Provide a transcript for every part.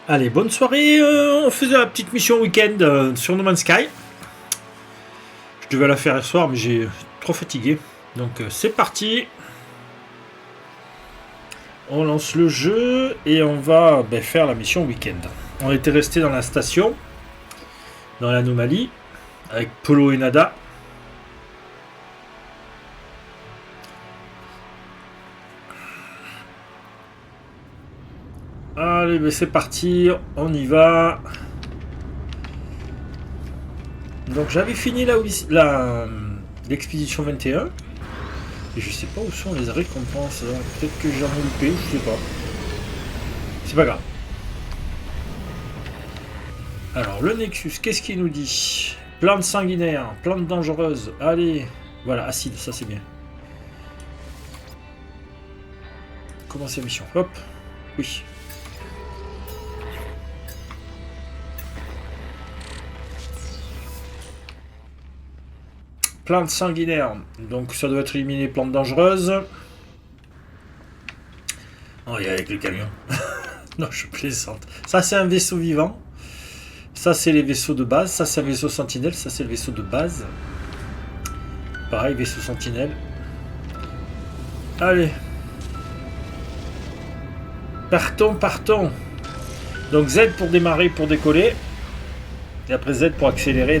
Allez, bonne soirée. On faisait la petite mission week-end sur No Man's Sky. Je devais la faire hier soir, mais j'ai trop fatigué. Donc c'est parti. On lance le jeu et on va faire la mission week-end. On était resté dans la station, dans l'anomalie, avec Polo et Nada. Allez, c'est parti, on y va. Donc j'avais fini l'expédition 21. Et je sais pas où sont les récompenses. Peut-être que j'en ai loupé, je sais pas. C'est pas grave. Alors le Nexus, qu'est-ce qu'il nous dit? Plante sanguinaire, plante dangereuse. Allez, voilà, acide, ça c'est bien. Commencer la mission. Hop, oui. Plante sanguinaire, donc ça doit être éliminé plantes dangereuses. Oh, il y a avec le camion. Non, je plaisante. Ça, c'est un vaisseau vivant. Ça, c'est les vaisseaux de base. Ça, c'est un vaisseau sentinelle. Ça, c'est le vaisseau de base. Pareil, vaisseau sentinelle. Allez. Partons. Donc Z pour démarrer, pour décoller. Et après Z pour accélérer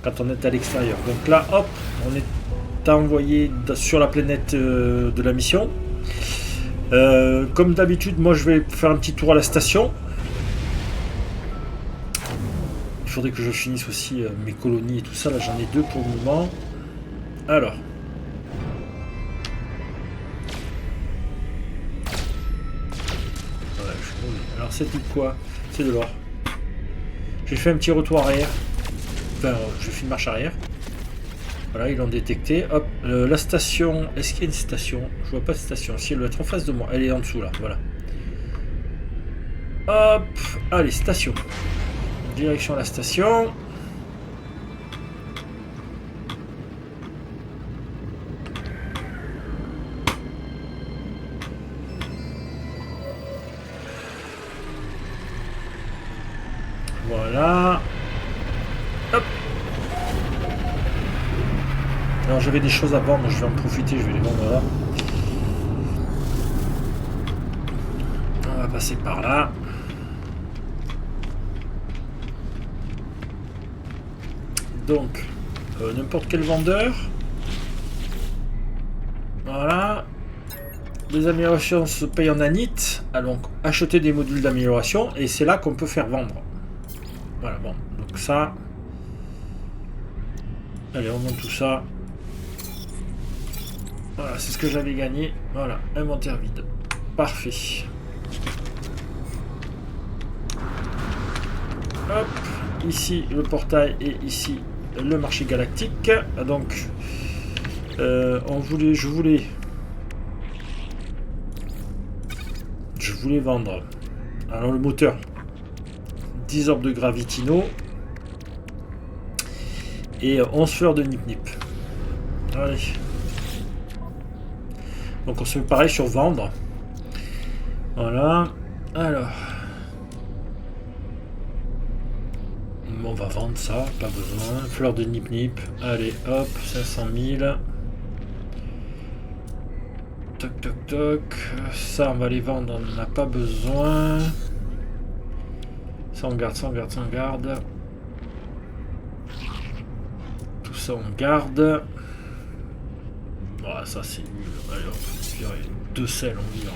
quand on est à l'extérieur. Donc là, hop, on est envoyé sur la planète de la mission. Comme d'habitude, moi je vais faire un petit tour à la station. Il faudrait que je finisse aussi mes colonies et tout ça. Là, j'en ai 2 pour le moment. Alors. Ouais, alors c'est tout quoi? C'est de l'or. J'ai fait un petit retour arrière. Enfin, je fais une marche arrière. Voilà, ils l'ont détecté. Hop, la station. Est-ce qu'il y a une station? Je vois pas de station. Si elle doit être en face de moi. Elle est en dessous là. Voilà. Hop. Allez, station. Direction la station. Voilà. Hop. Alors j'avais des choses à vendre, je vais en profiter, je vais les vendre là. On va passer par là. Donc, n'importe quel vendeur. Voilà. Les améliorations se payent en nanite. Alors, acheter des modules d'amélioration et c'est là qu'on peut faire vendre. Voilà, bon. Donc ça. Allez, on monte tout ça. Voilà, c'est ce que j'avais gagné. Voilà, inventaire vide. Parfait. Hop, ici le portail et ici le marché galactique. Donc, je voulais vendre. Alors le moteur, 10 orbes de Gravitino et 11 fleurs de Nip Nip. Allez. Donc on se met pareil sur vendre. Voilà. Alors. On va vendre ça, pas besoin. Fleur de Nip Nip. Allez, hop, 500 000. Toc. Ça, on va les vendre, on n'en a pas besoin. Ça, on garde. Tout ça, on garde. Voilà, ça, c'est nul. Allez, on va virer 2 selles, on vire.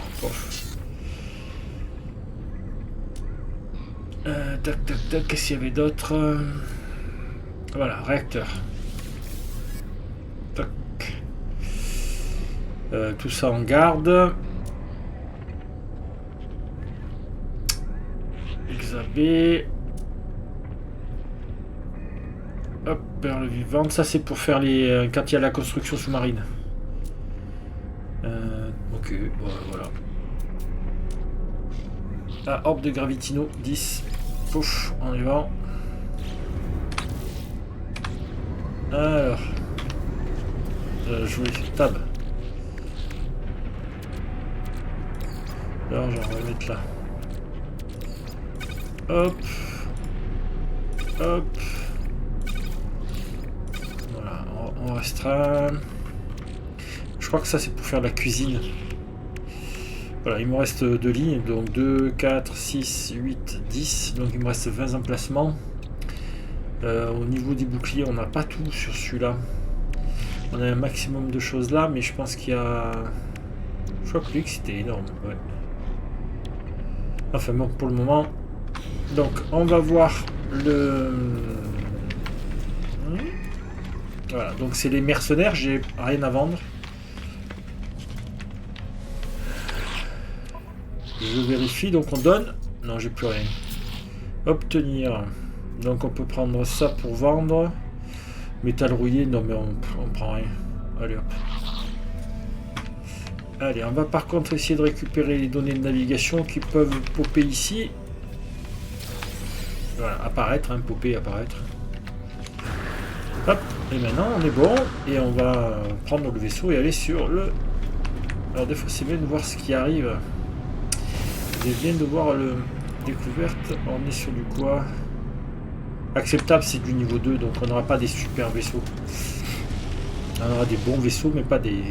Tac, qu'est-ce qu'il y avait d'autre? Voilà, réacteur. Tac. Tout ça on garde. Exabé. Hop, perle vivante. Ça c'est pour faire les quand il y a la construction sous-marine. Ok, voilà. Ah, orbe de Gravitino, 10. Pouf, on y va. Alors. Jouer tab. Alors, on va mettre là. Hop. Hop. Voilà, on restera... Je crois que ça c'est pour faire la cuisine. Voilà, il me reste 2 lignes, donc 2, 4, 6, 8, 10. Donc il me reste 20 emplacements. Au niveau des boucliers, on n'a pas tout sur celui-là. On a un maximum de choses là, mais je pense qu'il y a... Je crois que lui, c'était énorme. Ouais. Enfin bon, pour le moment... Donc, on va voir le... Voilà, donc c'est les mercenaires, j'ai rien à vendre. Je vérifie, donc on donne. Non, j'ai plus rien. Obtenir. Donc on peut prendre ça pour vendre. Métal rouillé, non mais on prend rien. Allez hop. Allez, on va par contre essayer de récupérer les données de navigation qui peuvent popper ici. Voilà, apparaître, hein, popper, apparaître. Hop, et maintenant on est bon. Et on va prendre le vaisseau et aller sur le... Alors des fois c'est bien de voir ce qui arrive. C'est bien de voir le découverte. On est sur du quoi? Acceptable, c'est du niveau 2, donc on n'aura pas des super vaisseaux. On aura des bons vaisseaux, mais pas des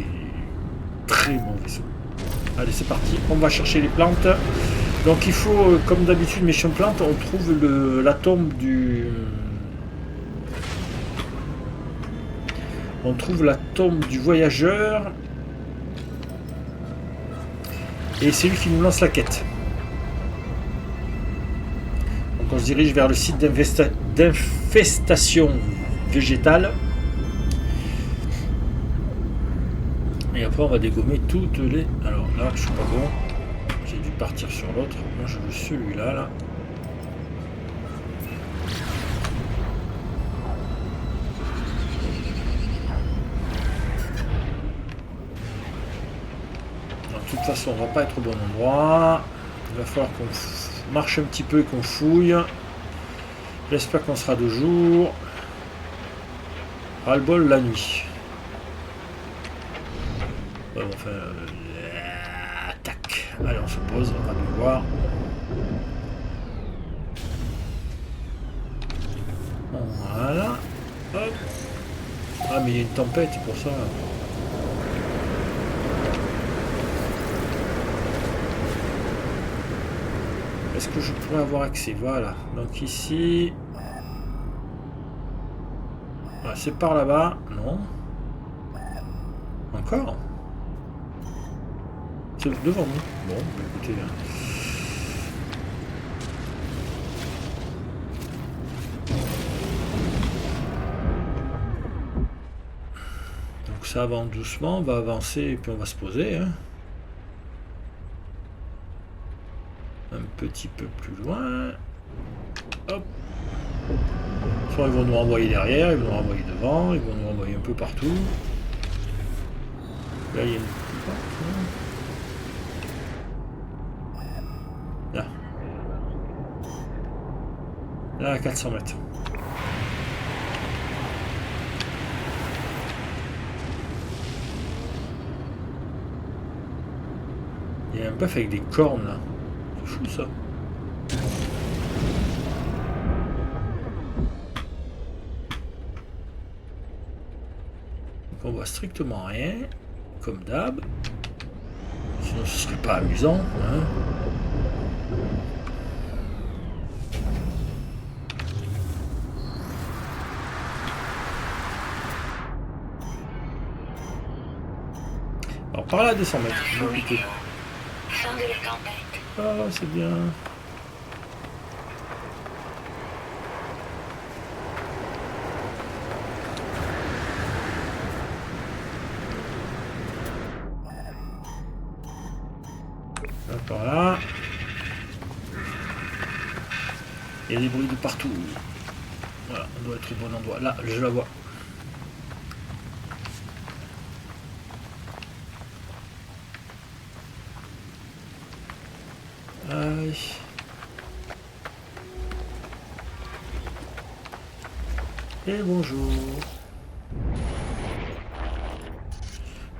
très bons vaisseaux. Allez, c'est parti. On va chercher les plantes. Donc il faut, comme d'habitude, Mission Plante, on trouve la tombe du... On trouve la tombe du voyageur. Et c'est lui qui nous lance la quête. Donc on se dirige vers le site d'infestation végétale. Et après on va dégommer toutes les... Alors là je suis pas bon. J'ai dû partir sur l'autre. Moi je veux celui-là là. De toute façon on va pas être au bon endroit. Il va falloir qu'on marche un petit peu et qu'on fouille. J'espère qu'on sera de jour. Ras-le-bol la nuit. Bon, enfin, tac. Allez, on se pose, on va bien voir. Voilà. Hop. Ah, mais il y a une tempête, c'est pour ça. Est-ce que je pourrais avoir accès? Voilà. Donc ici... Ah, c'est par là-bas. Non. Encore? C'est devant nous. Bon, bah écoutez... Donc ça avance doucement, on va avancer et puis on va se poser. Hein. Un petit peu plus loin. Hop. Soit ils vont nous renvoyer derrière, ils vont nous renvoyer devant, ils vont nous renvoyer un peu partout. Là il y a une... Là. Là à 400 mètres. Il y a un bœuf avec des cornes là. C'est fou ça. Donc on voit strictement rien, comme d'hab. Sinon ce serait pas amusant. Hein. Alors par là à 200 mètres. Ah c'est bien. Là, par là. Il y a des bruits de partout. Voilà, on doit être au bon endroit. Là, je la vois. Aïe. Et bonjour.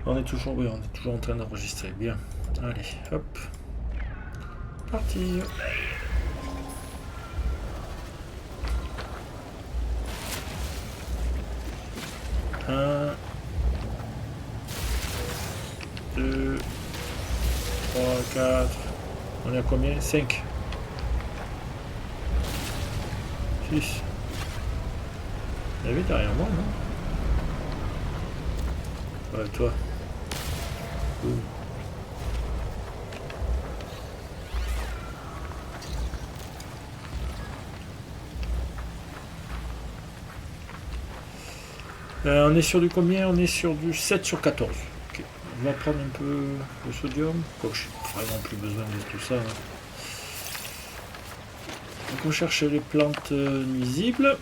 On est toujours, oui, on est toujours en train d'enregistrer. Bien. Allez, hop. Parti. 1, 2, 3, 4. On est à combien? 5. 6. Il y avait derrière moi, non? Ouais, toi. Ouh. On est sur du combien? On est sur du 7 sur 14. Okay. On va prendre un peu le sodium. Quoique je n'ai vraiment plus besoin de tout ça. Hein. Donc on cherche les plantes nuisibles.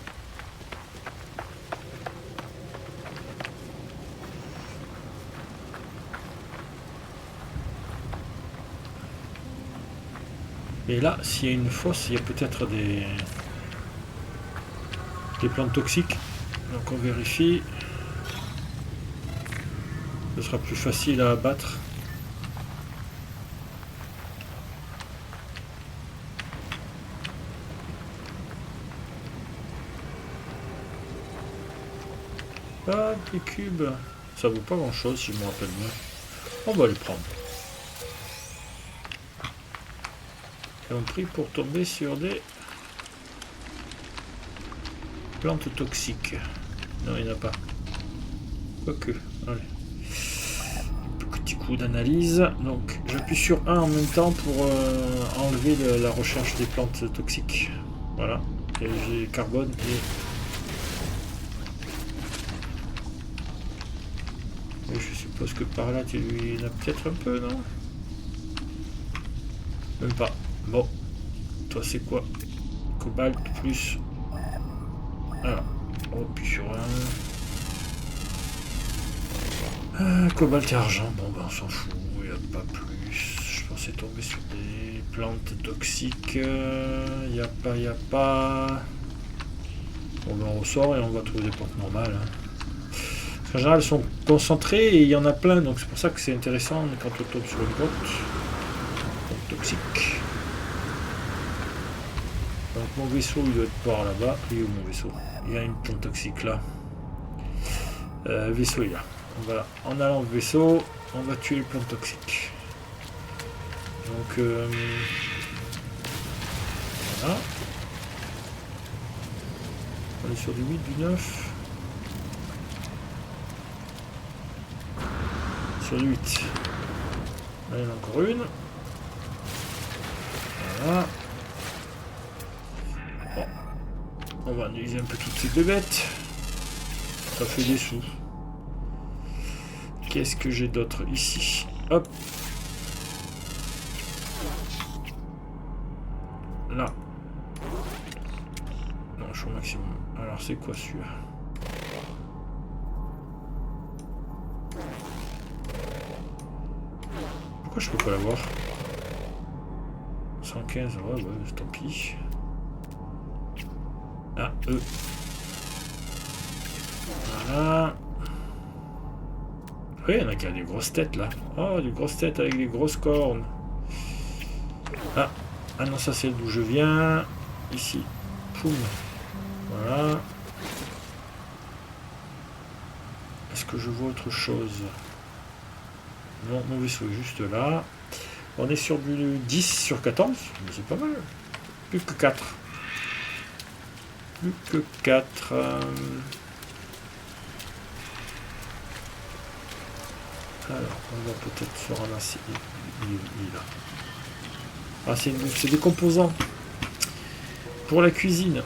Et là, s'il y a une fosse, il y a peut-être des plantes toxiques. Donc on vérifie. Ce sera plus facile à abattre. Ah, des cubes. Ça vaut pas grand chose si je me rappelle bien. On va les prendre. Et on prie pour tomber sur des plantes toxiques. Non, il n'y en a pas. Quoique, allez. Petit coup d'analyse. Donc, j'appuie sur 1 en même temps pour enlever la recherche des plantes toxiques. Voilà. Et j'ai carbone et je suppose que par là, tu lui en as peut-être un peu, non? Même pas. Bon. Toi, c'est quoi? Cobalt plus... Alors, on appuie sur 1. Cobalt et argent, bon ben on s'en fout, il n'y a pas plus. Je pensais tomber sur des plantes toxiques. Il n'y a pas. Bon ben on ressort et on va trouver des plantes normales. Hein. En général elles sont concentrées et il y en a plein, donc c'est pour ça que c'est intéressant quand on tombe sur une grotte. Plante toxique. Donc mon vaisseau il doit être par là-bas. Il est où mon vaisseau? Il y a une plante toxique là. Vaisseau il est là. On va, en allant au vaisseau, on va tuer les plantes toxiques. Donc, voilà. On est sur du 8, du 9. Sur du 8. Là, il y en a encore une. Voilà. Bon. On va analyser un peu toutes ces bébêtes. Ça fait des sous. Qu'est-ce que j'ai d'autre ici? Hop. Là. Non, je suis au maximum. Alors, c'est quoi celui-là? Pourquoi je peux pas l'avoir? 115, ouais, tant pis. Ah, eux. Voilà. Oui, il y en a qui a des grosses têtes là. Oh, des grosses têtes avec des grosses cornes. Ah, ah non, ça c'est d'où je viens. Ici. Poum. Voilà. Est-ce que je vois autre chose? Non, mon vaisseau est juste là. On est sur du 10 sur 14. Mais c'est pas mal. Plus que 4. Plus que 4. Alors, on va peut-être se ramasser. Il est là. Ah, c'est des composants pour la cuisine.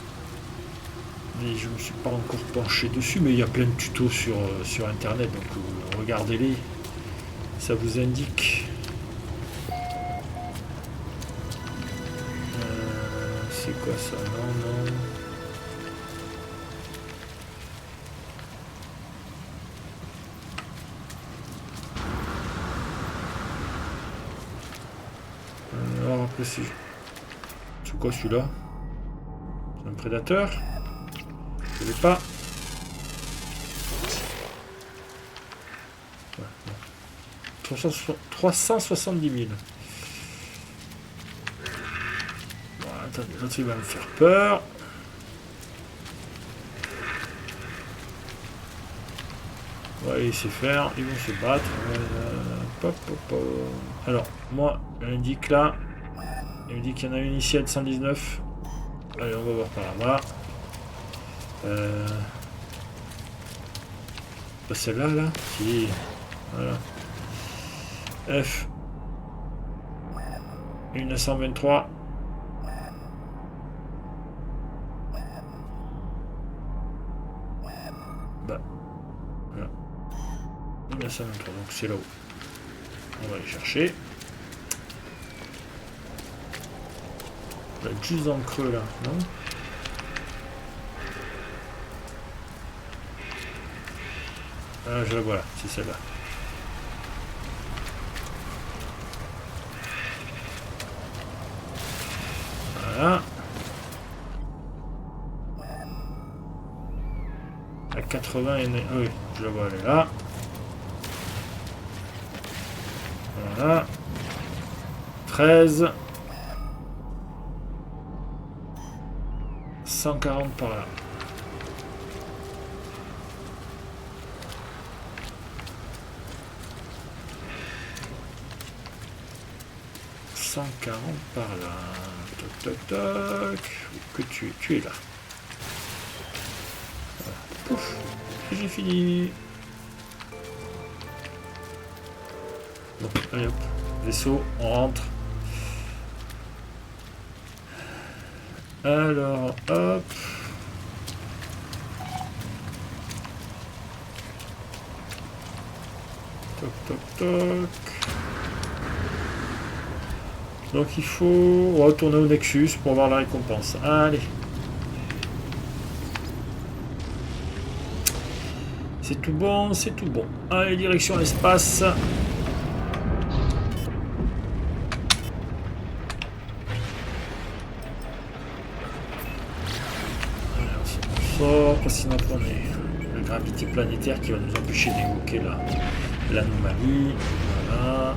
Mais je ne me suis pas encore penché dessus, mais il y a plein de tutos sur internet, donc regardez-les. Ça vous indique. C'est quoi ça? Non. Alors après c'est quoi celui-là? C'est un prédateur? Je ne l'ai pas. Ouais, non. 370 000. Bon, attendez, l'autre il va me faire peur. ils savent faire, ils vont se battre. Alors, moi, il m'indique là, il me dit qu'il y en a une ici à 119. Allez, on va voir par là-bas. Pas celle-là, là? Si. Voilà. F. Une à 123. Bah. Voilà. Une à 123, donc c'est là-haut. On va aller chercher. Là, juste dans le creux, là, non? Ah, je la vois là, c'est celle-là. Voilà. À 80 et... oui, je la vois, elle est là. Voilà. 13. 140 par là. Par là. Toc toc toc. Que tu es là. Voilà. Pouf. J'ai fini. Bon, allez hop. Vaisseau, on rentre. Alors, hop. Toc toc toc. Donc il faut retourner au Nexus pour avoir la récompense. Allez. C'est tout bon, c'est tout bon. Allez, direction l'espace. Alors, on sort, parce que sinon on est la gravité planétaire qui va nous empêcher d'évoquer l'anomalie. Voilà.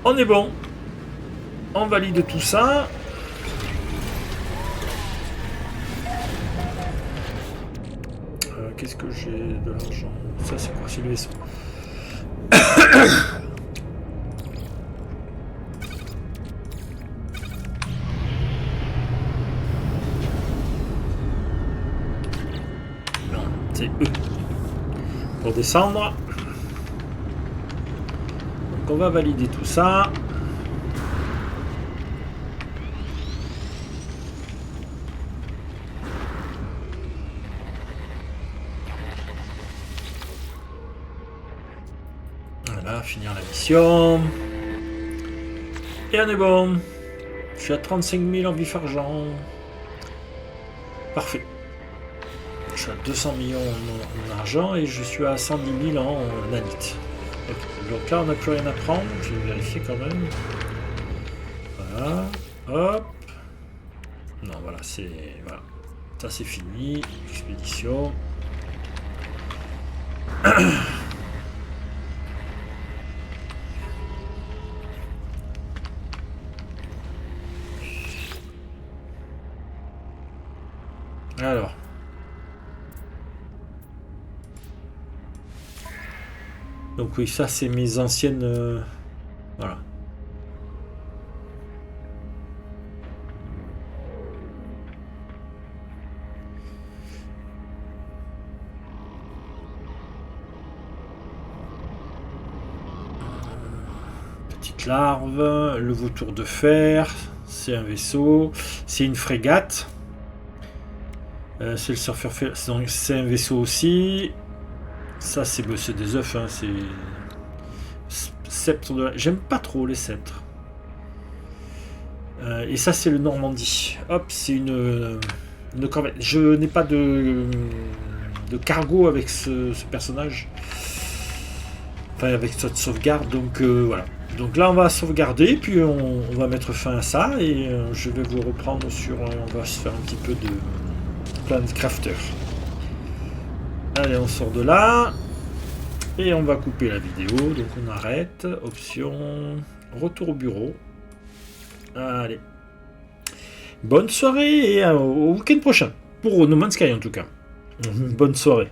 On est bon. On valide tout ça. Qu'est-ce que j'ai de l'argent? Ça, c'est quoi? C'est le vaisseau. Non, c'est eux. Pour descendre. Donc, on va valider tout ça. Finir la mission. Et on est bon. Je suis à 35 000 en bif argent. Parfait. Je suis à 200 millions en argent et je suis à 110 000 en nanite. Okay. Donc là, on n'a plus rien à prendre. Je vais vérifier quand même. Voilà. Hop. Non, voilà, c'est... Voilà. Ça, c'est fini. Expédition. Alors. Donc oui, ça c'est mes anciennes... Voilà. Petite larve, le vautour de fer, c'est un vaisseau, c'est une frégate. C'est le surfeur, c'est un vaisseau aussi. Ça, c'est des œufs, hein, c'est sceptre de... J'aime pas trop les sceptres. Et ça, c'est le Normandie. Hop, c'est une corvette. Je n'ai pas de cargo avec ce personnage. Enfin, avec cette sauvegarde, donc voilà. Donc là, on va sauvegarder, puis on va mettre fin à ça, et je vais vous reprendre sur... on va se faire un petit peu de... Planet Crafter. Allez, on sort de là. Et on va couper la vidéo. Donc on arrête. Option. Retour au bureau. Allez. Bonne soirée et au week-end prochain. Pour No Man's Sky en tout cas. Bonne soirée.